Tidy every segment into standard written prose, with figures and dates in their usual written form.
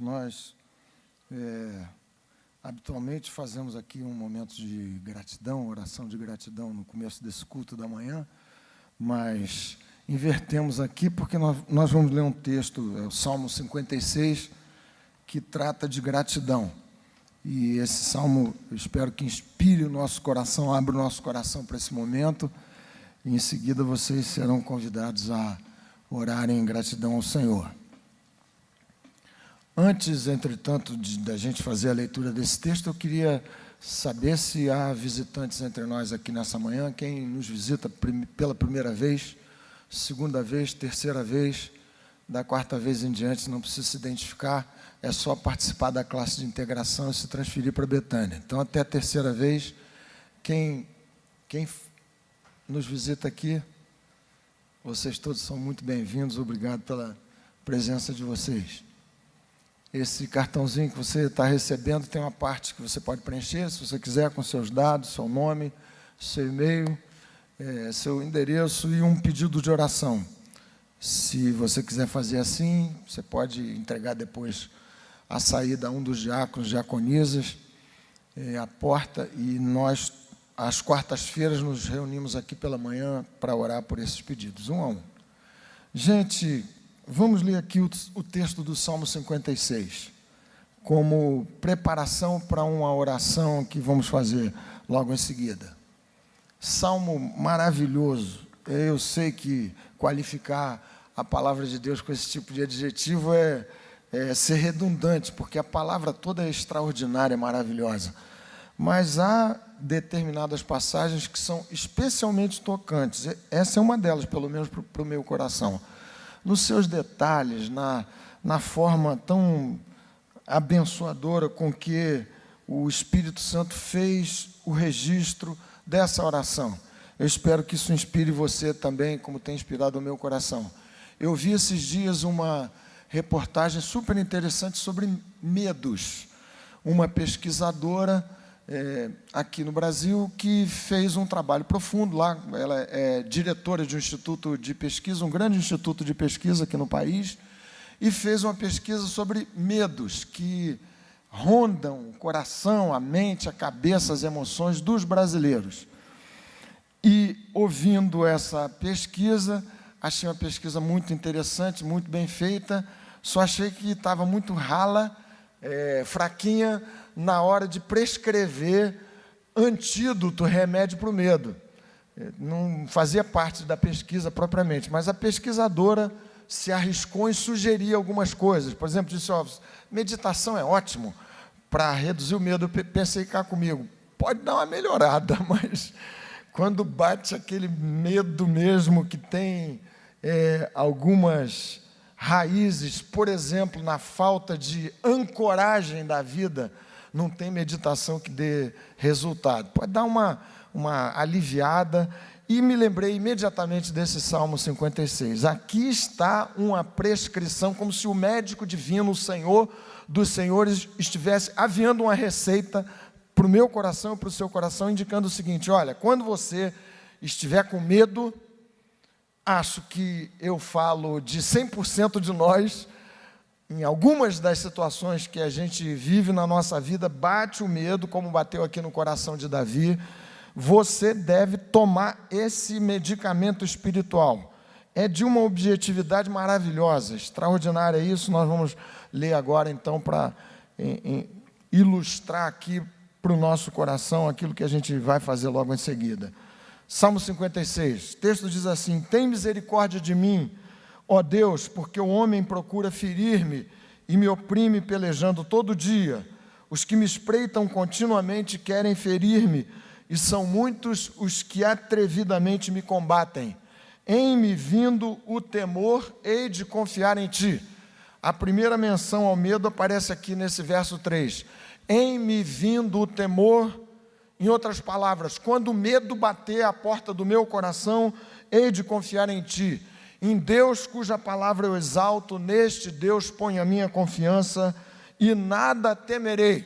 Nós habitualmente fazemos aqui um momento de gratidão, oração de gratidão no começo desse culto da manhã, mas invertemos aqui porque nós vamos ler um texto, é o Salmo 56, que trata de gratidão. E esse salmo, eu espero que inspire o nosso coração, abra o nosso coração para esse momento, e em seguida vocês serão convidados a orarem em gratidão ao Senhor. Antes, entretanto, da gente fazer a leitura desse texto, eu queria saber se há visitantes entre nós aqui nessa manhã, quem nos visita pela primeira vez, segunda vez, terceira vez, da quarta vez em diante, não precisa se identificar, é só participar da classe de integração e se transferir para Betânia. Então, até a terceira vez, quem nos visita aqui, vocês todos são muito bem-vindos, obrigado pela presença de vocês. Esse cartãozinho que você está recebendo tem uma parte que você pode preencher, se você quiser, com seus dados, seu nome, seu e-mail, seu endereço e um pedido de oração. Se você quiser fazer assim, você pode entregar depois a saída a um dos diáconos, diaconisas, à porta, e nós, às quartas-feiras, nos reunimos aqui pela manhã para orar por esses pedidos, um a um. Gente, vamos ler aqui o texto do Salmo 56, como preparação para uma oração que vamos fazer logo em seguida. Salmo maravilhoso. Eu sei que qualificar a palavra de Deus com esse tipo de adjetivo é ser redundante, porque a palavra toda é extraordinária, maravilhosa. Mas há determinadas passagens que são especialmente tocantes. Essa é uma delas, pelo menos para o meu coração. Nos seus detalhes, na forma tão abençoadora com que o Espírito Santo fez o registro dessa oração. Eu espero que isso inspire você também, como tem inspirado o meu coração. Eu vi esses dias uma reportagem super interessante sobre medos. Uma pesquisadora aqui no Brasil que fez um trabalho profundo lá. Ela é diretora de um instituto de pesquisa, um grande instituto de pesquisa aqui no país, e fez uma pesquisa sobre medos que rondam o coração, a mente, a cabeça, as emoções dos brasileiros. E, ouvindo essa pesquisa, achei uma pesquisa muito interessante, muito bem feita, só achei que estava muito rala, fraquinha, na hora de prescrever antídoto, remédio para o medo. Não fazia parte da pesquisa propriamente, mas a pesquisadora se arriscou em sugerir algumas coisas. Por exemplo, disse, meditação é ótimo para reduzir o medo. Eu pensei cá comigo, pode dar uma melhorada, mas quando bate aquele medo mesmo que tem algumas raízes, por exemplo, na falta de ancoragem da vida, não tem meditação que dê resultado. Pode dar uma aliviada. E me lembrei imediatamente desse Salmo 56. Aqui está uma prescrição, como se o médico divino, o Senhor dos senhores, estivesse aviando uma receita para o meu coração e para o seu coração, indicando o seguinte: olha, quando você estiver com medo, acho que eu falo de 100% de nós. Em algumas das situações que a gente vive na nossa vida, bate o medo, como bateu aqui no coração de Davi. Você deve tomar esse medicamento espiritual. É de uma objetividade maravilhosa, extraordinária isso. Nós vamos ler agora, então, para ilustrar aqui para o nosso coração aquilo que a gente vai fazer logo em seguida. Salmo 56, o texto diz assim: tem misericórdia de mim, ó Deus, porque o homem procura ferir-me e me oprime pelejando todo dia. Os que me espreitam continuamente querem ferir-me, e são muitos os que atrevidamente me combatem. Em me vindo o temor, hei de confiar em ti. A primeira menção ao medo aparece aqui nesse verso 3. Em me vindo o temor, em outras palavras, quando o medo bater à porta do meu coração, hei de confiar em ti. Em Deus, cuja palavra eu exalto, neste Deus ponho a minha confiança, e nada temerei.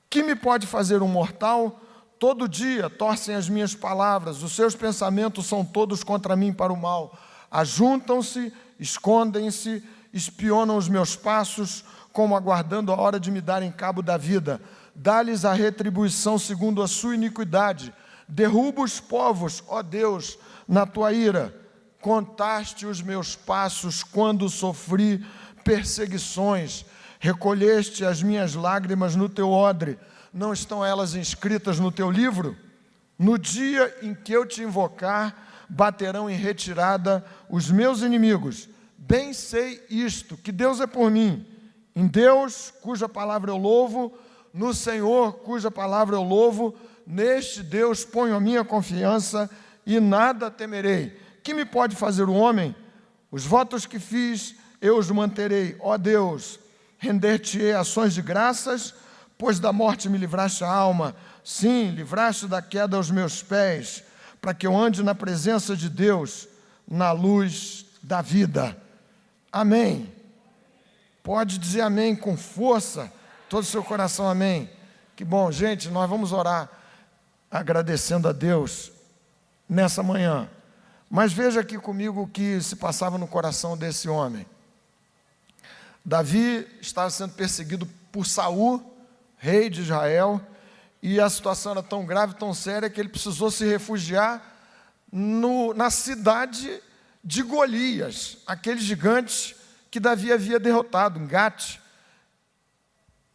Que me pode fazer um mortal? Todo dia torcem as minhas palavras, os seus pensamentos são todos contra mim para o mal. Ajuntam-se, escondem-se espionam os meus passos, como aguardando a hora de me darem cabo da vida. Dá-lhes a retribuição segundo a sua iniquidade. Derruba os povos, ó Deus, na tua ira. Contaste os meus passos quando sofri perseguições. Recolheste as minhas lágrimas no teu odre. Não estão elas inscritas no teu livro? No dia em que eu te invocar, baterão em retirada os meus inimigos. Bem sei isto, que Deus é por mim. Em Deus, cuja palavra eu louvo, no Senhor, cuja palavra eu louvo, neste Deus ponho a minha confiança e nada temerei. Que me pode fazer o homem? Os votos que fiz, eu os manterei. Ó Deus, render-te-ei ações de graças, pois da morte me livraste a alma. Sim, livraste da queda aos meus pés, para que eu ande na presença de Deus, na luz da vida. Amém. Pode dizer amém com força, todo o seu coração, amém. Que bom, gente, nós vamos orar agradecendo a Deus nessa manhã. Mas veja aqui comigo o que se passava no coração desse homem. Davi estava sendo perseguido por Saul, rei de Israel, e a situação era tão grave, tão séria, que ele precisou se refugiar na cidade de Golias, aquele gigante que Davi havia derrotado, em Gate.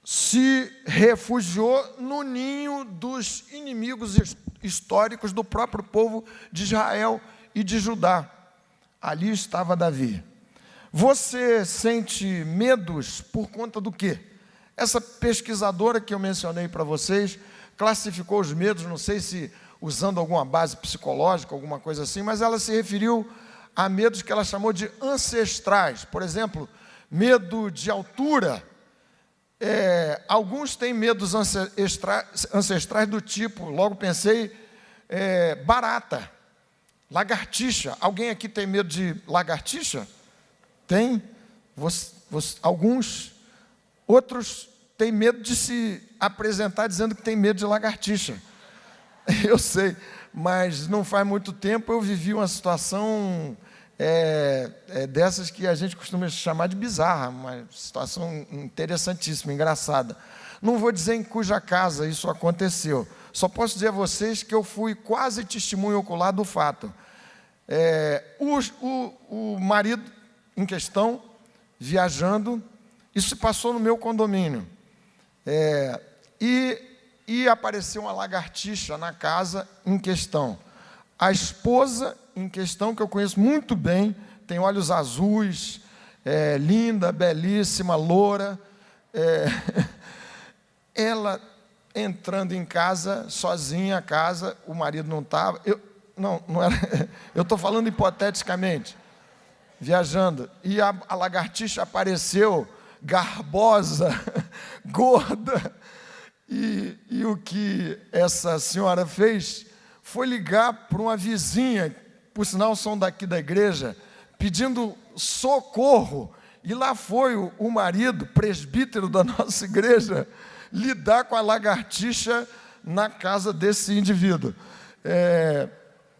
Se refugiou no ninho dos inimigos históricos do próprio povo de Israel e de Judá. Ali estava Davi. Você sente medos por conta do quê? Essa pesquisadora que eu mencionei para vocês classificou os medos, não sei se usando alguma base psicológica, alguma coisa assim, mas ela se referiu a medos que ela chamou de ancestrais. Por exemplo, medo de altura. Alguns têm medos ancestrais do tipo, logo pensei, barata, lagartixa. Alguém aqui tem medo de lagartixa? Tem? Alguns. Outros têm medo de se apresentar dizendo que tem medo de lagartixa. Eu sei, mas não faz muito tempo eu vivi uma situação dessas que a gente costuma chamar de bizarra, uma situação interessantíssima, engraçada. Não vou dizer em cuja casa isso aconteceu, só posso dizer a vocês que eu fui quase testemunho ocular do fato. O marido em questão, viajando, isso se passou no meu condomínio, e apareceu uma lagartixa na casa em questão. A esposa em questão, que eu conheço muito bem, tem olhos azuis, linda, belíssima, loura, ela entrando em casa, sozinha a casa, o marido não estava, não era, eu estou falando hipoteticamente, viajando, e a lagartixa apareceu, garbosa, gorda, e o que essa senhora fez foi ligar para uma vizinha, por sinal são daqui da igreja, pedindo socorro, e lá foi o marido, presbítero da nossa igreja, lidar com a lagartixa na casa desse indivíduo.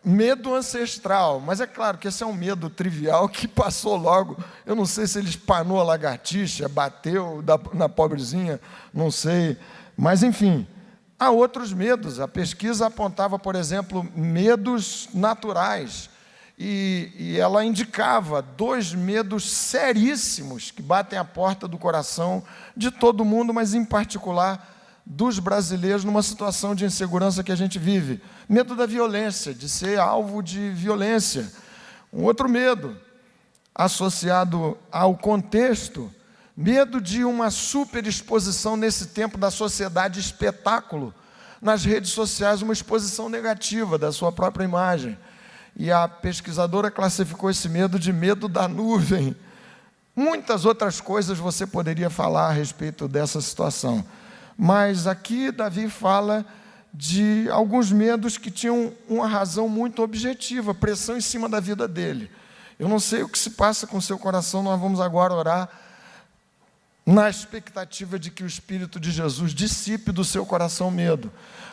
Medo ancestral, mas é claro que esse é um medo trivial que passou logo. Eu não sei se ele espanou a lagartixa, bateu na pobrezinha, não sei, mas enfim, há outros medos. A pesquisa apontava, por exemplo, medos naturais, e ela indicava 2 medos seríssimos que batem à porta do coração de todo mundo, mas em particular dos brasileiros numa situação de insegurança que a gente vive. Medo da violência, de ser alvo de violência. Um outro medo associado ao contexto, medo de uma superexposição nesse tempo da sociedade espetáculo, nas redes sociais, uma exposição negativa da sua própria imagem. E a pesquisadora classificou esse medo de medo da nuvem. Muitas outras coisas você poderia falar a respeito dessa situação. Mas aqui Davi fala de alguns medos que tinham uma razão muito objetiva, pressão em cima da vida dele. Eu não sei o que se passa com o seu coração, nós vamos agora orar na expectativa de que o Espírito de Jesus dissipe do seu coração medo.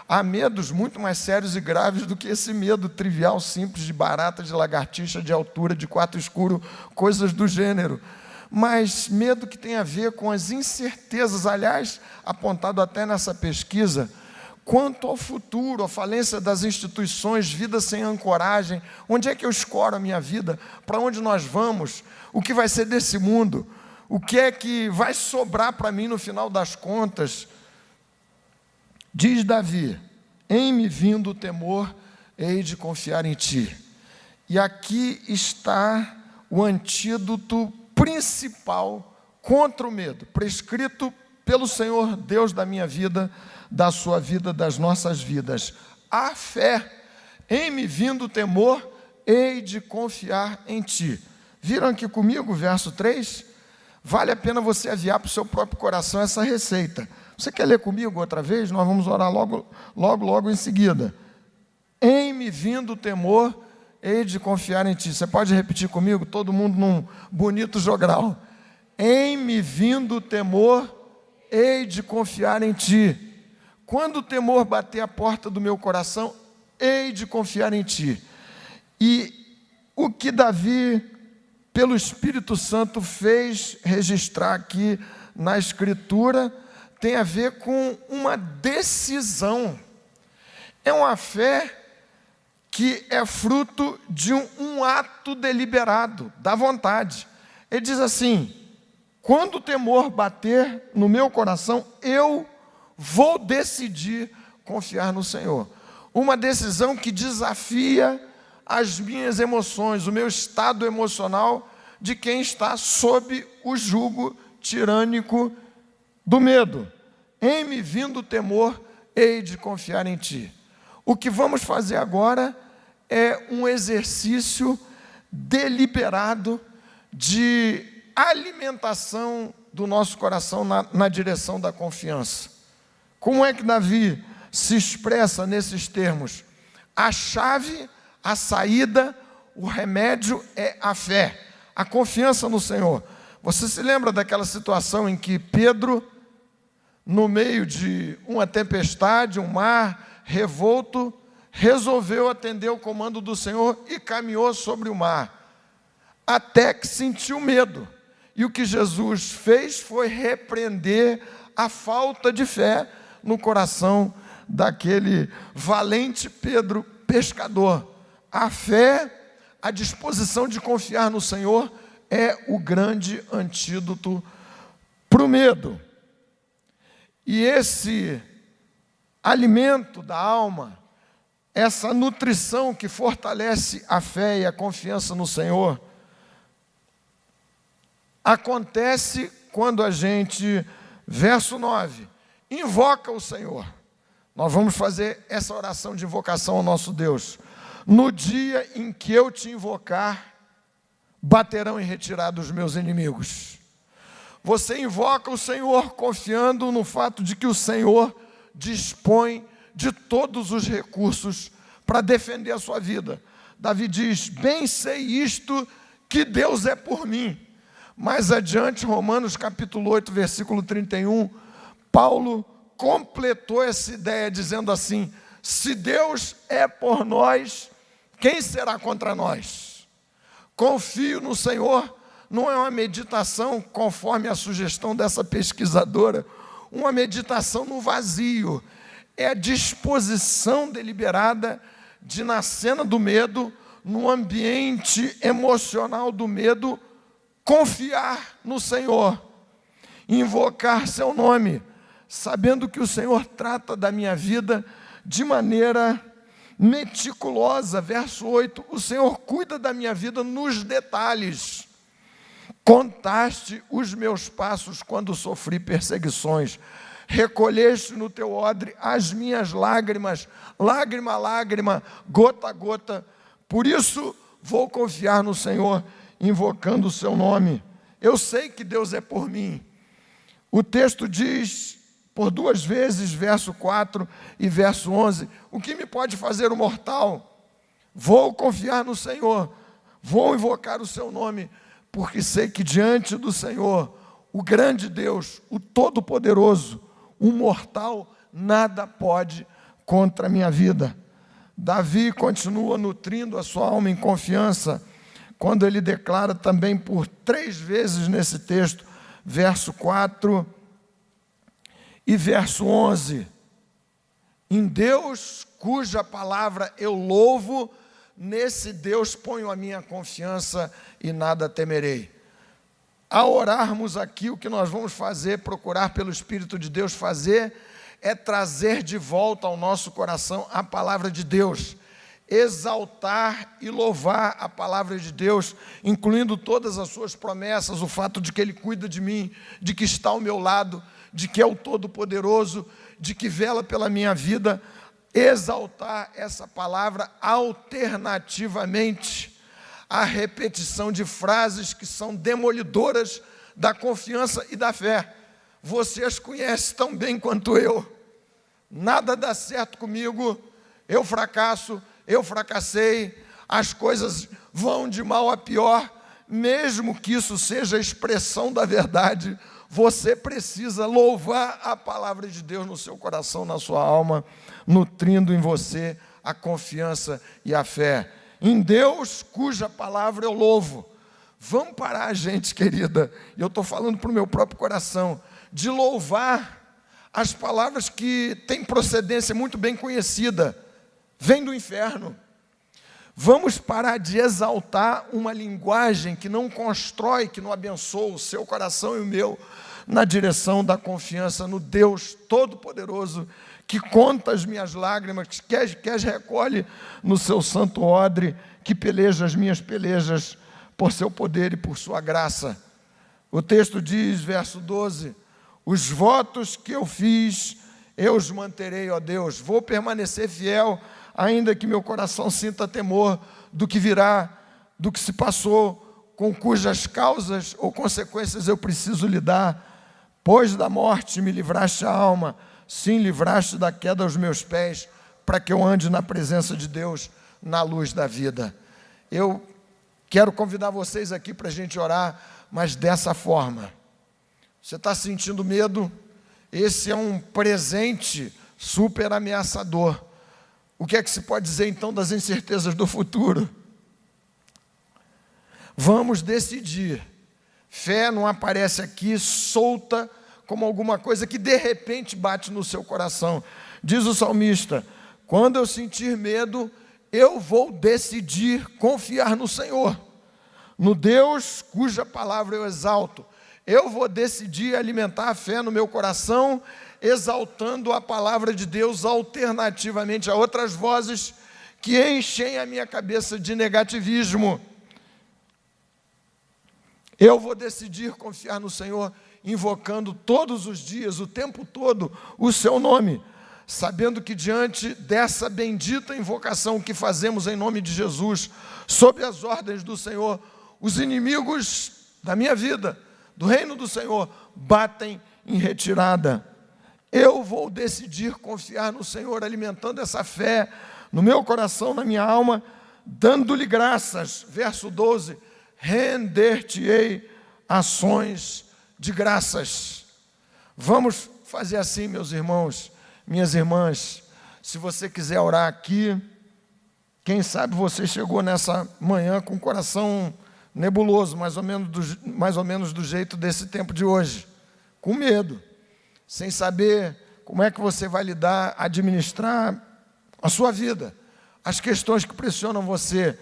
Há medos muito mais sérios e graves do que esse medo trivial, simples, de barata, de lagartixa, de altura, de quarto escuro, coisas do gênero. mas medo que tem a ver com as incertezas, aliás, apontado até nessa pesquisa, quanto ao futuro, a falência das instituições, vida sem ancoragem. Onde é que eu escoro a minha vida? Para onde nós vamos? O que vai ser desse mundo? O que é que vai sobrar para mim no final das contas? Diz Davi: em me vindo o temor, hei de confiar em ti. E aqui está o antídoto principal contra o medo, prescrito pelo Senhor Deus da minha vida, da sua vida, das nossas vidas. A fé. Em me vindo o temor, hei de confiar em ti. Viram aqui comigo o verso 3? Vale a pena você aviar para o seu próprio coração essa receita. Você quer ler comigo outra vez? Nós vamos orar logo em seguida. Em me vindo o temor, hei de confiar em ti. Você pode repetir comigo? Todo mundo num bonito jogral. Em me vindo o temor, hei de confiar em ti. Quando o temor bater a porta do meu coração, hei de confiar em ti. E o que Davi, pelo Espírito Santo, fez registrar aqui na Escritura, tem a ver com uma decisão. É uma fé que é fruto de um ato deliberado, da vontade. Ele diz assim: quando o temor bater no meu coração, eu vou decidir confiar no Senhor. Uma decisão que desafia as minhas emoções, o meu estado emocional de quem está sob o jugo tirânico do medo. Em me vindo o temor, hei de confiar em ti. O que vamos fazer agora é um exercício deliberado de alimentação do nosso coração na direção da confiança. Como é que Davi se expressa nesses termos? A chave, a saída, o remédio é a fé, a confiança no Senhor. Você se lembra daquela situação em que Pedro, no meio de uma tempestade, um mar revolto, resolveu atender o comando do Senhor e caminhou sobre o mar, até que sentiu medo. E o que Jesus fez foi repreender a falta de fé no coração daquele valente Pedro pescador. A fé, a disposição de confiar no Senhor é o grande antídoto para o medo. E esse alimento da alma, essa nutrição que fortalece a fé e a confiança no Senhor, acontece quando a gente, verso 9, invoca o Senhor. Nós vamos fazer essa oração de invocação ao nosso Deus. No dia em que eu te invocar, baterão em retirada os meus inimigos. Você invoca o Senhor confiando no fato de que o Senhor dispõe de todos os recursos para defender a sua vida. Davi diz: bem sei isto, que Deus é por mim. Mais adiante, Romanos capítulo 8, versículo 31, Paulo completou essa ideia dizendo assim: se Deus é por nós, quem será contra nós? Confio no Senhor. Não é uma meditação, conforme a sugestão dessa pesquisadora, uma meditação no vazio. É a disposição deliberada de, na cena do medo, no ambiente emocional do medo, confiar no Senhor, invocar seu nome, sabendo que o Senhor trata da minha vida de maneira meticulosa. Verso 8, o Senhor cuida da minha vida nos detalhes. Contaste os meus passos quando sofri perseguições. Recolheste no teu odre as minhas lágrimas, lágrima a lágrima, gota a gota. Por isso vou confiar no Senhor, invocando o seu nome. Eu sei que Deus é por mim. O texto diz por duas vezes, verso 4 e verso 11, o que me pode fazer o mortal? Vou confiar no Senhor, vou invocar o seu nome, porque sei que diante do Senhor, o grande Deus, o Todo-Poderoso, o mortal, nada pode contra a minha vida. Davi continua nutrindo a sua alma em confiança, quando ele declara também por 3 vezes nesse texto, verso 4 e verso 11, em Deus cuja palavra eu louvo, nesse Deus ponho a minha confiança e nada temerei. Ao orarmos aqui, o que nós vamos fazer, procurar pelo Espírito de Deus fazer, é trazer de volta ao nosso coração a palavra de Deus, exaltar e louvar a palavra de Deus, incluindo todas as suas promessas, o fato de que Ele cuida de mim, de que está ao meu lado, de que é o Todo-Poderoso, de que vela pela minha vida, exaltar essa palavra alternativamente à repetição de frases que são demolidoras da confiança e da fé. Você as conhece tão bem quanto eu. Nada dá certo comigo, eu fracasso, eu fracassei, as coisas vão de mal a pior. Mesmo que isso seja a expressão da verdade, você precisa louvar a palavra de Deus no seu coração, na sua alma, nutrindo em você a confiança e a fé. Em Deus, cuja palavra eu louvo. Vamos parar, gente querida, e eu estou falando para o meu próprio coração, de louvar as palavras que têm procedência muito bem conhecida, vêm do inferno. Vamos parar de exaltar uma linguagem que não constrói, que não abençoa o seu coração e o meu, na direção da confiança no Deus Todo-Poderoso, que conta as minhas lágrimas, que as recolhe no seu santo odre, que peleja as minhas pelejas por seu poder e por sua graça. O texto diz, verso 12, os votos que eu fiz, eu os manterei, ó Deus, vou permanecer fiel, ainda que meu coração sinta temor do que virá, do que se passou, com cujas causas ou consequências eu preciso lidar. Pois da morte me livraste a alma, sim, livraste da queda aos meus pés, para que eu ande na presença de Deus, na luz da vida. Eu quero convidar vocês aqui para a gente orar, mas dessa forma. Você está sentindo medo? Esse é um presente super ameaçador. O que é que se pode dizer então das incertezas do futuro? Vamos decidir. Fé não aparece aqui solta como alguma coisa que de repente bate no seu coração. Diz o salmista, quando eu sentir medo, eu vou decidir confiar no Senhor, no Deus cuja palavra eu exalto. Eu vou decidir alimentar a fé no meu coração, exaltando a palavra de Deus alternativamente a outras vozes que enchem a minha cabeça de negativismo. Eu vou decidir confiar no Senhor, invocando todos os dias, o tempo todo, o seu nome, sabendo que diante dessa bendita invocação que fazemos em nome de Jesus, sob as ordens do Senhor, os inimigos da minha vida, do reino do Senhor, batem em retirada. Eu vou decidir confiar no Senhor, alimentando essa fé no meu coração, na minha alma, dando-lhe graças. Verso 12, render-te-ei ações de graças. Vamos fazer assim, meus irmãos, minhas irmãs. Se você quiser orar aqui, quem sabe você chegou nessa manhã com o coração nebuloso, mais ou menos do jeito desse tempo de hoje, com medo, sem saber como é que você vai lidar, administrar a sua vida, as questões que pressionam você.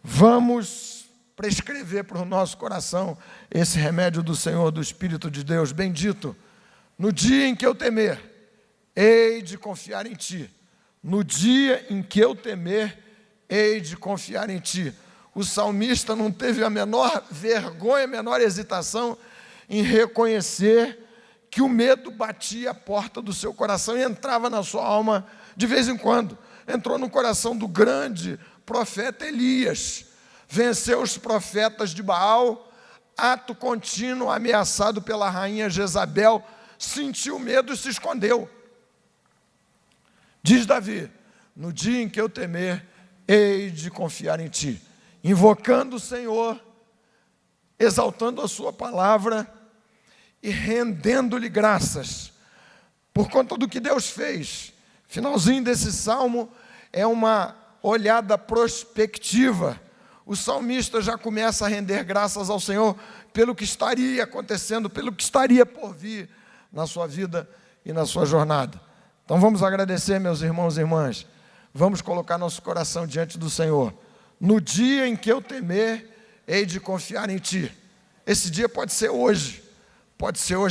Vamos prescrever para o nosso coração esse remédio do Senhor, do Espírito de Deus, bendito. No dia em que eu temer, hei de confiar em Ti. No dia em que eu temer, hei de confiar em Ti. O salmista não teve a menor vergonha, a menor hesitação em reconhecer que o medo batia a porta do seu coração e entrava na sua alma de vez em quando. Entrou no coração do grande profeta Elias, venceu os profetas de Baal, ato contínuo, ameaçado pela rainha Jezabel, sentiu medo e se escondeu. Diz Davi, no dia em que eu temer, hei de confiar em Ti. Invocando o Senhor, exaltando a sua palavra e rendendo-lhe graças por conta do que Deus fez. Finalzinho desse salmo é uma olhada prospectiva, O salmista já começa a render graças ao Senhor pelo que estaria acontecendo, pelo que estaria por vir na sua vida e na sua jornada. Então vamos agradecer, meus irmãos e irmãs. Vamos colocar nosso coração diante do Senhor. No dia em que eu temer, hei de confiar em Ti. Esse dia pode ser hoje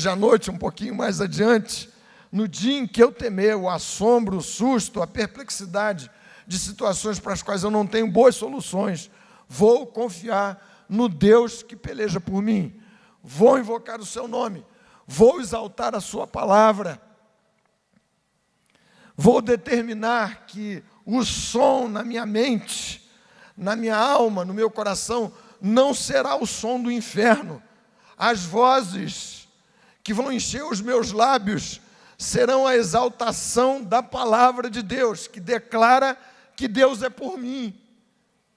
à noite, um pouquinho mais adiante. No dia em que eu temer, o assombro, o susto, a perplexidade de situações para as quais eu não tenho boas soluções, vou confiar no Deus que peleja por mim. Vou invocar o Seu nome. Vou exaltar a Sua palavra. Vou determinar que o som na minha mente, na minha alma, no meu coração, não será o som do inferno. As vozes que vão encher os meus lábios serão a exaltação da palavra de Deus, que declara que Deus é por mim.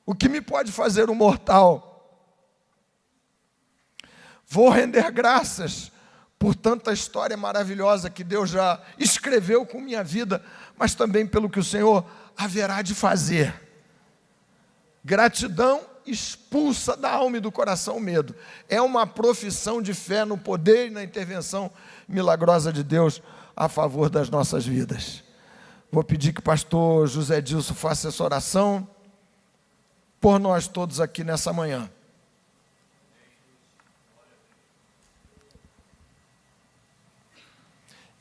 O que me pode fazer um mortal? Vou render graças por tanta história maravilhosa que Deus já escreveu com minha vida, mas também pelo que o Senhor haverá de fazer. Gratidão expulsa da alma e do coração o medo. É uma profissão de fé no poder e na intervenção milagrosa de Deus a favor das nossas vidas. Vou pedir que o pastor José Dilson faça essa oração por nós todos aqui nessa manhã.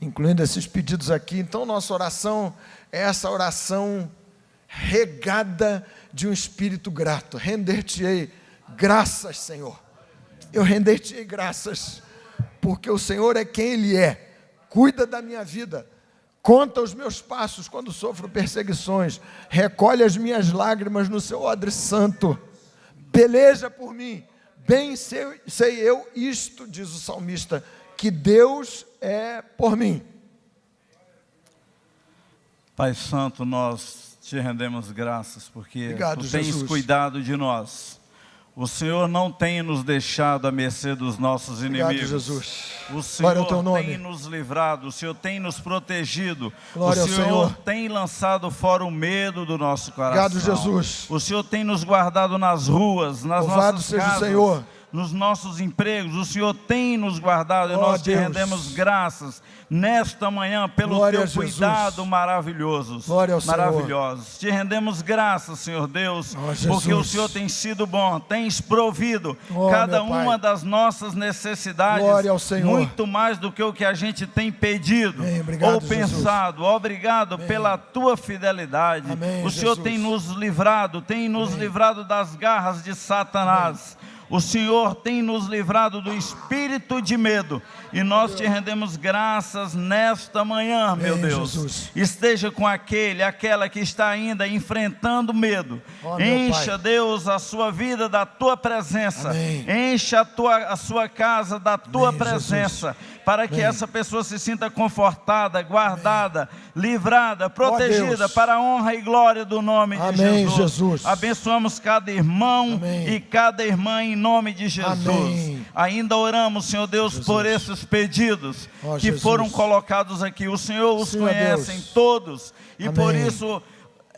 Incluindo esses pedidos aqui. Então, nossa oração é essa oração regada de um espírito grato. Render-te-ei graças, Senhor. Eu render-te-ei graças, porque o Senhor é quem Ele é. Cuida da minha vida, conta os meus passos quando sofro perseguições, recolhe as minhas lágrimas no seu odre santo, peleja por mim. Bem sei eu isto, diz o salmista, que Deus é por mim. Pai Santo, nós te rendemos graças, porque Obrigado, Tu tens Jesus. cuidado de nós. O Senhor não tem nos deixado à mercê dos nossos inimigos. Obrigado, Jesus. O Glória ao Senhor teu nome. tem nos livrado, o Senhor tem nos protegido. Glória o ao Senhor Senhor. tem lançado fora o medo do nosso coração. Obrigado, Jesus. O Senhor tem nos guardado nas ruas, nas Louvado nossas seja o casas, Senhor. nos nossos empregos. O Senhor tem nos guardado e Oh, nós te Deus. rendemos graças nesta manhã pelo Glória teu a Jesus. cuidado maravilhoso. Glória ao Senhor. Maravilhosos. Te rendemos graças, Senhor Deus, Oh, Jesus. porque o Senhor tem sido bom, tens provido Oh, cada meu Pai. uma das nossas necessidades, Glória ao Senhor. muito mais do que o que a gente tem pedido Amém. Obrigado, ou pensado. Obrigado pela tua fidelidade. Amém, O Senhor Jesus. tem nos livrado das garras de Satanás. O Senhor tem nos livrado do espírito de medo. E nós te rendemos graças nesta manhã, meu Amém, Deus. Jesus. Esteja com aquela que está ainda enfrentando medo. Oh, meu Encha, Pai. Deus, a sua vida da tua presença. Amém. Encha a sua casa da tua Amém, presença. Para que Amém. essa pessoa se sinta confortada, guardada, livrada, protegida, Deus. para a honra e glória do nome de Amém, Jesus. Jesus. Abençoamos cada irmão Amém. e cada irmã em nome de Jesus. Amém. Ainda oramos, Senhor Deus, Jesus. por esses pedidos Oh, que Jesus. foram colocados aqui. O Senhor os Senhor conhece Deus. em todos e Amém. por isso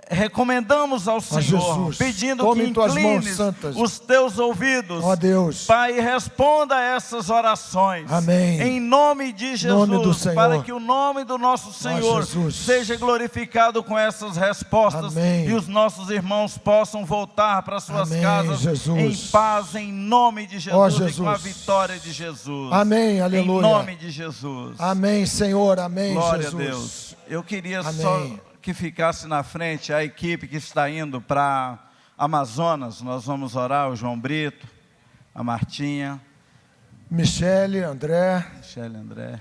recomendamos ao Senhor, Jesus. pedindo Tome que em tuas mãos inclines santas. os teus ouvidos. Ó Deus. Pai, responda a essas orações. Amém. Em nome de Jesus, Nome do Senhor. para que o nome do nosso Senhor Jesus. seja glorificado com essas respostas. Amém. E os nossos irmãos possam voltar para suas Amém, casas Jesus. em paz, em nome de Jesus, Ó e com a Jesus. vitória de Jesus. Amém, aleluia. Em nome de Jesus. Amém, Senhor. Amém, Glória Jesus. a Deus. Eu queria Amém. só que ficasse na frente a equipe que está indo para Amazonas. Nós vamos orar, o João Brito, a Martinha, Michele, André. Michele, André.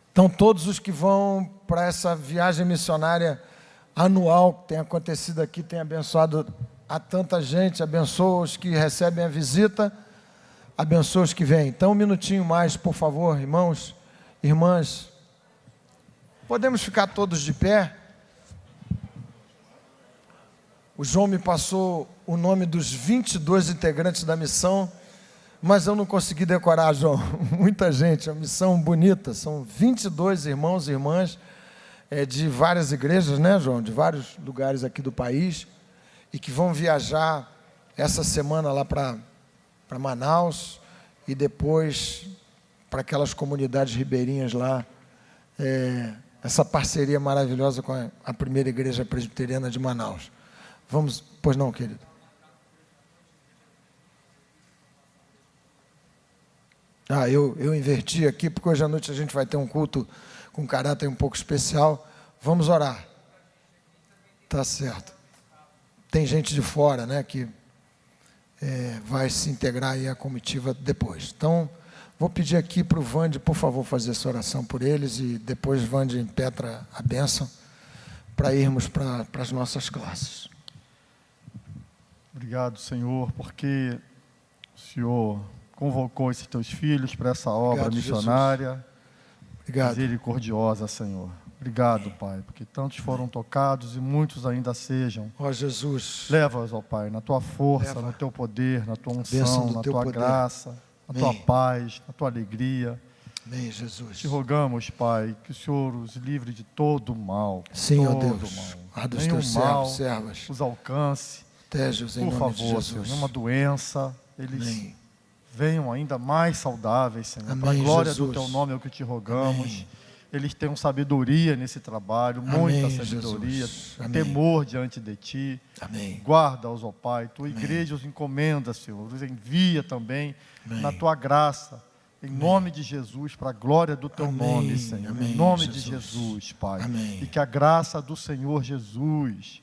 Então, todos os que vão para essa viagem missionária anual que tem acontecido aqui, tem abençoado a tanta gente, abençoa os que recebem a visita, abençoa os que vêm. Então, um minutinho mais, por favor, irmãos, irmãs. Podemos ficar todos de pé? O João me passou o nome dos 22 integrantes da missão, mas eu não consegui decorar, João. Muita gente, a missão bonita. São 22 irmãos e irmãs de várias igrejas, né, João? De vários lugares aqui do país, e que vão viajar essa semana lá para Manaus e depois para aquelas comunidades ribeirinhas lá. Essa parceria maravilhosa com a primeira igreja presbiteriana de Manaus. Vamos, pois não, querido? Eu inverti aqui, porque hoje à noite a gente vai ter um culto com caráter um pouco especial. Vamos orar. Tá certo. Tem gente de fora, né, que vai se integrar aí à comitiva depois. Então, vou pedir aqui para o Vande, por favor, fazer essa oração por eles e depois Vande impetra a bênção para irmos para as nossas classes. Obrigado, Senhor, porque o Senhor convocou esses teus filhos para essa obra missionária. Obrigado. Misericordiosa, Senhor. Obrigado, Pai, porque tantos foram tocados e muitos ainda sejam. Ó Jesus. Leva-os, ó Pai, na tua força, no teu poder, na tua unção, na tua graça, na tua paz, na tua alegria. Amém, Jesus. Te rogamos, Pai, que o Senhor os livre de todo o mal. Sim, ó todo Deus. mal. Dos nenhum teus mal servos. os alcance. Protege-os em Por nome de favor, Jesus. Senhor, nenhuma doença, eles Amém. venham ainda mais saudáveis, Senhor. Amém, Para a glória Jesus. do teu nome é o que te rogamos. Amém. Eles tenham sabedoria nesse trabalho, muita sabedoria, temor diante de ti. Amém. Guarda-os, ó Pai. Tua igreja os encomenda, Senhor. Os envia também na tua graça. Em nome de Jesus, para a glória do teu nome, Senhor. Em nome de Jesus, Pai. Amém. E que a graça do Senhor Jesus,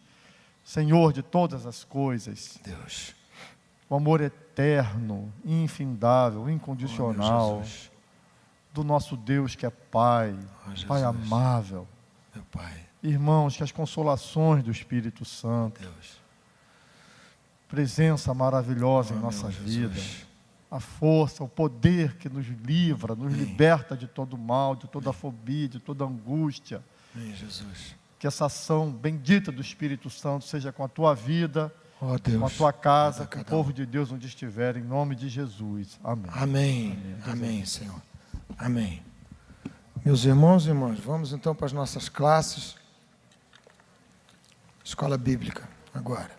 Senhor de todas as coisas, Deus. o amor eterno, infindável, incondicional, do nosso Deus que é Pai, Pai amável. Meu Pai. Irmãos, que as consolações do Espírito Santo, Deus. presença maravilhosa em nossa vida, a força, o poder que nos livra, nos liberta de todo mal, de toda fobia, de toda angústia. Amém, Jesus. Que essa ação bendita do Espírito Santo seja com a tua vida, Ó Deus. com a tua casa, com o povo de Deus onde estiver, em nome de Jesus. Amém. Amém. Amém, Senhor. Amém. Meus irmãos e irmãs, vamos então para as nossas classes. Escola Bíblica, agora.